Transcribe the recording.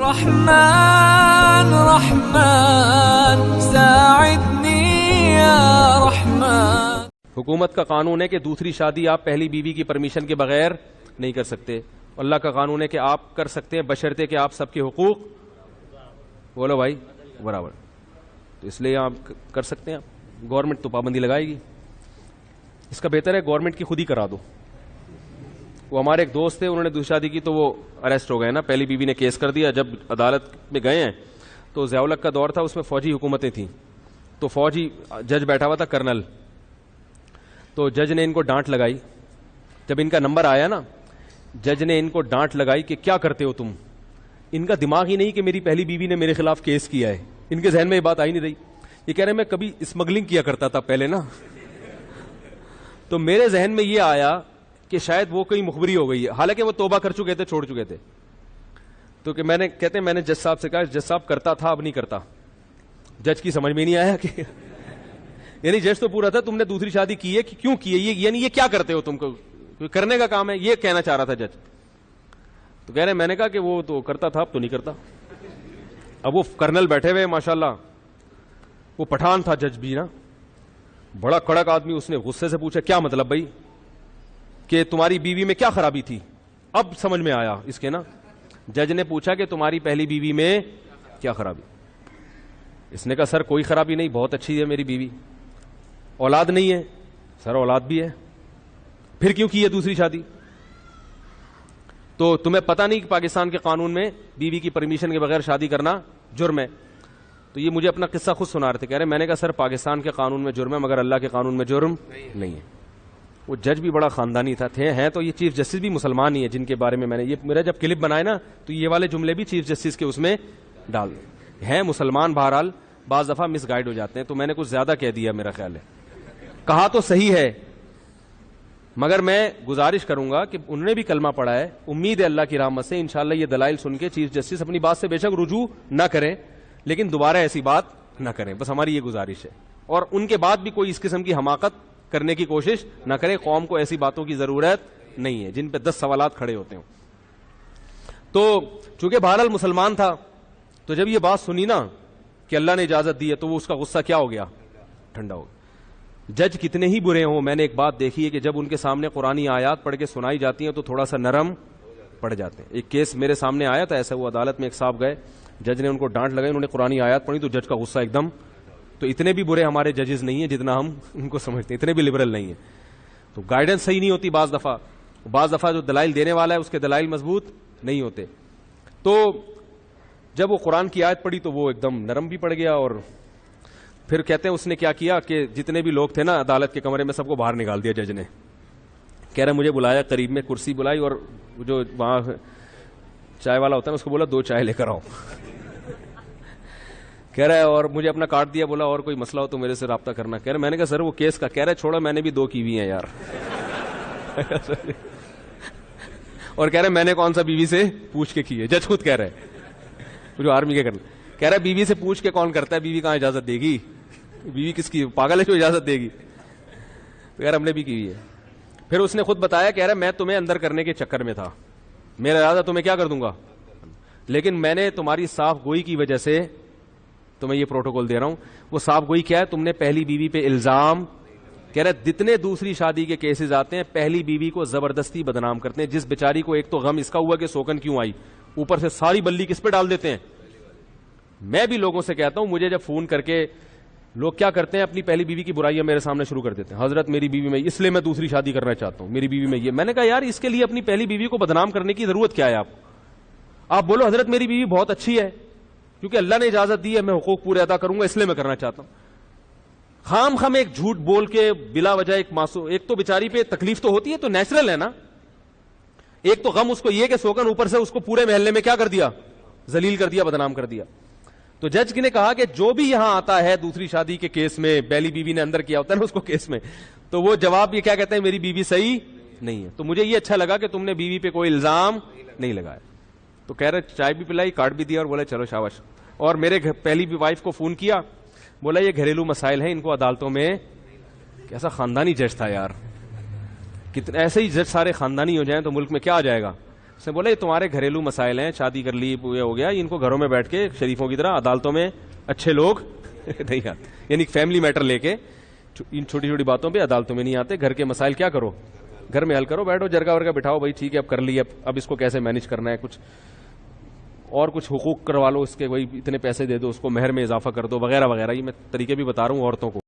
رحمن رحمن ساعدنی یا رحمن. حکومت کا قانون ہے کہ دوسری شادی آپ پہلی بیوی کی پرمیشن کے بغیر نہیں کر سکتے. اللہ کا قانون ہے کہ آپ کر سکتے ہیں بشرطے کہ آپ سب کے حقوق بولو بھائی برابر. تو اس لیے آپ کر سکتے ہیں. گورنمنٹ تو پابندی لگائے گی. اس کا بہتر ہے گورنمنٹ کی خود ہی کرا دو. وہ ہمارے ایک دوست تھے, انہوں نے دوسری شادی کی تو وہ اریسٹ ہو گئے نا. پہلی بیوی نے کیس کر دیا. جب عدالت میں گئے ہیں تو ضیاء الحق کا دور تھا, اس میں فوجی حکومتیں تھیں. تو فوجی جج بیٹھا ہوا تھا کرنل. تو جج نے ان کو ڈانٹ لگائی. جب ان کا نمبر آیا نا, جج نے ان کو ڈانٹ لگائی کہ کیا کرتے ہو تم. ان کا دماغ ہی نہیں کہ میری پہلی بیوی نے میرے خلاف کیس کیا ہے. ان کے ذہن میں یہ بات آئی نہیں رہی. یہ کہہ رہے میں کبھی اسمگلنگ کیا کرتا تھا پہلے نا, تو میرے ذہن میں یہ آیا کہ شاید وہ کہیں مخبری ہو گئی ہے. حالانکہ وہ توبہ کر چکے تھے, چھوڑ چکے تھے. تو کہ میں نے جج صاحب سے کہا, جج صاحب کرتا تھا اب نہیں کرتا. جج کی سمجھ میں نہیں آیا کہ یعنی جج تو پورا تھا تم نے دوسری شادی کی ہے کہ کیوں کی ہے, یعنی یہ کیا کرتے ہو تم کو, کرنے کا کام ہے, یہ کہنا چاہ رہا تھا جج. تو کہہ رہے میں نے کہا کہ وہ تو کرتا تھا اب تو نہیں کرتا. اب وہ کرنل بیٹھے ہوئے ماشاءاللہ, وہ پٹھان تھا جج بھی نا, بڑا کڑک آدمی. اس نے غصے سے پوچھا کیا مطلب بھائی کہ تمہاری بیوی میں کیا خرابی تھی. اب سمجھ میں آیا اس کے نا. جج نے پوچھا کہ تمہاری پہلی بیوی میں کیا خرابی. اس نے کہا سر کوئی خرابی نہیں, بہت اچھی ہے میری بیوی. اولاد نہیں ہے سر, اولاد بھی ہے. پھر کیوں کی ہے دوسری شادی. تو تمہیں پتہ نہیں کہ پاکستان کے قانون میں بیوی کی پرمیشن کے بغیر شادی کرنا جرم ہے. تو یہ مجھے اپنا قصہ خود سنا رہے تھے. کہہ رہے میں نے کہا سر پاکستان کے قانون میں جرم ہے مگر اللہ کے قانون میں جرم نہیں ہے. وہ جج بھی بڑا خاندانی تھا. ہیں تو یہ چیف جسٹس بھی مسلمان ہی ہیں جن کے بارے میں نے یہ میرا جب کلپ بنائے نا تو یہ والے جملے بھی چیف جسٹس کے اس میں ڈال ہیں. مسلمان بہرحال بعض دفعہ مس گائیڈ ہو جاتے ہیں, تو میں نے کچھ زیادہ کہہ دیا میرا خیال ہے. کہا تو صحیح ہے مگر میں گزارش کروں گا کہ انہوں نے بھی کلمہ پڑھا ہے. امید ہے اللہ کی رحمت سے انشاءاللہ یہ دلائل سن کے چیف جسٹس اپنی بات سے بے شک رجوع نہ کریں, لیکن دوبارہ ایسی بات نہ کریں. بس ہماری یہ گزارش ہے. اور ان کے بعد بھی کوئی اس قسم کی حماقت کرنے کی کوشش نہ کرے. قوم کو ایسی باتوں کی ضرورت نہیں ہے جن پہ 10 سوالات کھڑے ہوتے ہوں. تو چونکہ بہرحال مسلمان تھا, تو جب یہ بات سنی نا کہ اللہ نے اجازت دی ہے تو وہ اس کا غصہ کیا ہو گیا, ٹھنڈا ہو گیا. جج کتنے ہی برے ہوں, میں نے ایک بات دیکھی ہے کہ جب ان کے سامنے قرآنی آیات پڑھ کے سنائی جاتی ہیں تو تھوڑا سا نرم پڑ جاتے ہیں. ایک کیس میرے سامنے آیا تھا ایسا, وہ عدالت میں ایک صاحب گئے, جج نے ان کو ڈانٹ لگائی, انہوں نے قرآنی آیات پڑھی تو جج کا غصہ ایک دم. تو اتنے بھی برے ہمارے ججز نہیں ہیں جتنا ہم ان کو سمجھتے ہیں, اتنے بھی لبرل نہیں ہیں. تو گائیڈنس صحیح نہیں ہوتی بعض دفعہ جو دلائل دینے والا ہے اس کے دلائل مضبوط نہیں ہوتے. تو جب وہ قرآن کی آیت پڑھی تو وہ ایک دم نرم بھی پڑ گیا. اور پھر کہتے ہیں اس نے کیا کیا کہ جتنے بھی لوگ تھے نا عدالت کے کمرے میں سب کو باہر نکال دیا جج نے. کہہ رہے مجھے بلایا, قریب میں کرسی بلائی اور جو وہاں چائے والا ہوتا ہے اس کو بولا 2 چائے لے کر آؤ. کہہ رہا ہے اور مجھے اپنا کارڈ دیا, بولا اور کوئی مسئلہ ہو تو میرے سے رابطہ کرنا. کہہ رہے میں نے کہا سر وہ کیس کا. کہہ رہے چھوڑا میں نے بھی 2 کی ہوئی ہیں یار. اور کہہ رہے میں نے کون سا بیوی سے پوچھ کے کی ہے. جج خود کہہ رہے جو آرمی کے کرنا. کہہ رہا بیوی سے پوچھ کے کون کرتا ہے, بیوی کہاں اجازت دے گی, بیوی کس کی پاگل ہے جو اجازت دے گی. یار ہم نے بھی کی ہوئی ہے. پھر اس نے خود بتایا, کہہ رہا میں تمہیں اندر کرنے کے چکر میں تھا, میرا ارادہ تمہیں کیا کر دوں گا, لیکن میں نے تمہاری صاف گوئی کی وجہ سے تمہیں یہ پروٹوکول دے رہا ہوں. وہ صاف گوئی کیا ہے, تم نے پہلی بیوی پہ الزام, کہہ رہے جتنے دوسری شادی کے کیسز آتے ہیں پہلی بیوی کو زبردستی بدنام کرتے ہیں. جس بیچاری کو ایک تو غم اس کا ہوا کہ سوکن کیوں آئی, اوپر سے ساری بلی کس پہ ڈال دیتے ہیں. میں بھی لوگوں سے کہتا ہوں, مجھے جب فون کر کے لوگ کیا کرتے ہیں اپنی پہلی بیوی کی برائیاں میرے سامنے شروع کر دیتے ہیں, حضرت میری بیوی میں اس لیے میں دوسری شادی کرنا چاہتا ہوں, میری بیوی میں یہ. میں نے کہا یار اس کے لیے اپنی پہلی بیوی کو بدنام کرنے کی ضرورت کیا ہے. آپ بولو حضرت میری بیوی بہت اچھی ہے کیونکہ اللہ نے اجازت دی ہے, میں حقوق پورے ادا کروں گا اس لیے میں کرنا چاہتا ہوں. خام ایک جھوٹ بول کے بلا وجہ ایک تو بیچاری پہ تکلیف تو ہوتی ہے, تو نیچرل ہے نا. ایک تو غم اس کو یہ کہ سوکن اوپر سے اس کو پورے محلے میں کیا کر دیا, ذلیل کر دیا, بدنام کر دیا. تو جج نے کہا کہ جو بھی یہاں آتا ہے دوسری شادی کے کیس میں, پہلی بیوی نے اندر کیا ہوتا ہے نا اس کو کیس میں, تو وہ جواب یہ کیا کہتے ہیں, میری بیوی صحیح نہیں ہے. تو مجھے یہ اچھا لگا کہ تم نے بیوی پہ کوئی الزام نہیں لگایا. تو کہہ رہے چائے بھی پلائی, کارڈ بھی دیا اور بولے چلو شاباش. اور میرے پہلی وائف کو فون کیا, بولا یہ گھریلو مسائل ہیں, ان کو عدالتوں میں. کیسا خاندانی جج تھا یار. کتنے ایسے ہی جج سارے خاندانی ہو جائیں تو ملک میں کیا آ جائے گا. اس نے بولا یہ تمہارے گھریلو مسائل ہیں, شادی کر لی یہ ہو گیا, ان کو گھروں میں بیٹھ کے شریفوں کی طرح عدالتوں میں اچھے لوگ نہیں آتے, یعنی فیملی میٹر لے کے ان چھوٹی چھوٹی باتوں پہ عدالتوں میں نہیں آتے. گھر کے مسائل کیا کرو, گھر میں حل کرو, بیٹھو جرگا ورگا بٹھاؤ, بھائی ٹھیک ہے اب کر لی, اب اس کو کیسے مینج کرنا ہے, کچھ اور کچھ حقوق کروا لو اس کے, وہی اتنے پیسے دے دو اس کو, مہر میں اضافہ کر دو وغیرہ وغیرہ. یہ میں طریقے بھی بتا رہا ہوں عورتوں کو.